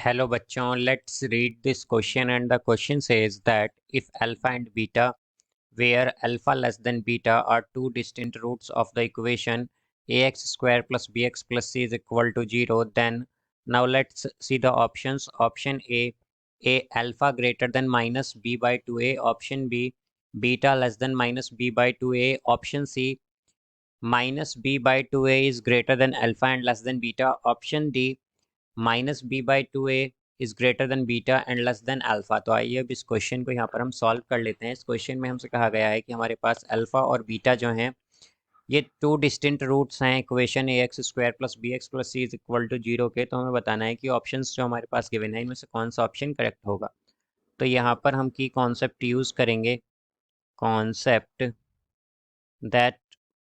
Hello बच्चों, let's read this question and the question says that if alpha and beta where alpha less than beta are two distinct roots of the equation ax square plus bx plus c is equal to 0, then now let's see the options. Option A alpha greater than minus b by 2a. Option B, beta less than minus b by 2a. Option C, minus b by 2a is greater than alpha and less than beta. Option D, minus b by two a is greater than beta and less than alpha. तो आइए अब इस question को यहाँ पर हम solve कर लेते हैं। इस क्वेश्चन में हमसे कहा गया है कि हमारे पास अल्फ़ा और बीटा जो हैं ये टू डिस्टिंक्ट रूट्स हैं equation a x square plus B x plus c is equal to 0 के। तो हमें बताना है कि ऑप्शंस जो हमारे पास गिवन है इनमें से कौन सा ऑप्शन करेक्ट होगा। तो यहाँ पर हम की कॉन्सेप्ट यूज़ करेंगे, concept that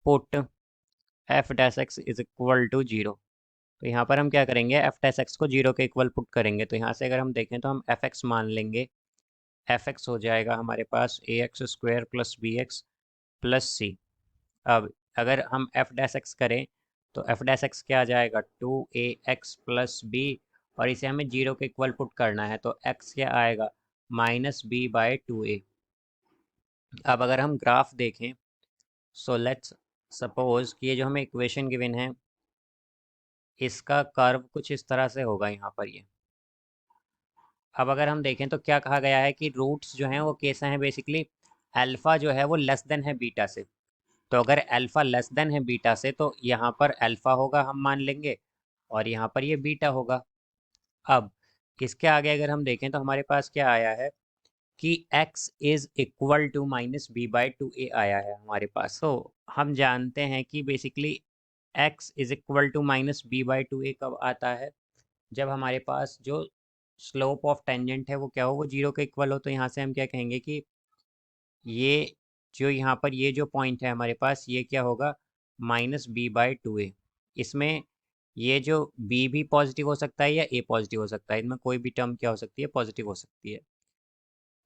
put f dash x is equal to 0। तो यहाँ पर हम क्या करेंगे, एफ डैश एक्स को 0 के इक्वल पुट करेंगे। तो यहाँ से अगर हम देखें तो हम एफ एक्स मान लेंगे, एफ एक्स हो जाएगा हमारे पास A x square plus B x plus C. अब अगर हम एफ डैश एक्स करें तो एफ डैश एक्स क्या आ जाएगा, 2ax प्लस बी, और इसे हमें 0 के इक्वल पुट करना है तो एक्स क्या आएगा, माइनस बी बाई 2a। अब अगर हम ग्राफ देखें, सो लेट्स सपोज कि ये जो हमें इक्वेशन गिवन है इसका कर्व कुछ इस तरह से होगा यहाँ पर ये। अब अगर हम देखें तो क्या कहा गया है कि रूट्स जो हैं वो कैसे हैं, बेसिकली अल्फ़ा जो है वो लेस देन है बीटा से। तो अगर अल्फ़ा लेस देन है बीटा से तो यहाँ पर अल्फ़ा होगा हम मान लेंगे और यहाँ पर ये बीटा होगा। अब इसके आगे अगर हम देखें तो हमारे पास क्या आया है कि x is equal to minus b by 2a आया है हमारे पास। तो हम जानते हैं कि basically x is equal to minus b by 2a कब आता है, जब हमारे पास जो स्लोप ऑफ टेंजेंट है वो क्या हो, वो 0 के इक्वल हो। तो यहाँ से हम क्या कहेंगे कि ये जो यहाँ पर ये जो पॉइंट है हमारे पास ये क्या होगा, माइनस बी बाई 2a। इसमें ये जो b भी पॉजिटिव हो सकता है या a पॉजिटिव हो सकता है, इनमें कोई भी टर्म क्या हो सकती है, पॉजिटिव हो सकती है।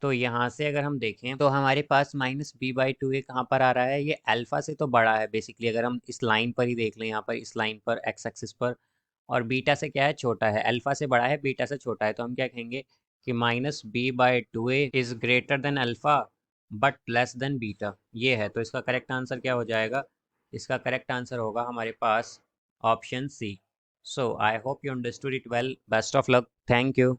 तो यहाँ से अगर हम देखें तो हमारे पास माइनस बी बाई 2a कहाँ पर आ रहा है, ये अल्फ़ा से तो बड़ा है बेसिकली। अगर हम इस लाइन पर ही देख लें, यहाँ पर इस लाइन पर एक्स एक्सिस पर, और बीटा से क्या है, छोटा है। अल्फ़ा से बड़ा है, बीटा से छोटा है। तो हम क्या कहेंगे कि minus b by 2a is greater than alpha but less than beta, ये है। तो इसका करेक्ट आंसर क्या हो जाएगा, इसका करेक्ट आंसर होगा हमारे पास option C. So I hope you understood it well. Best of luck, thank you.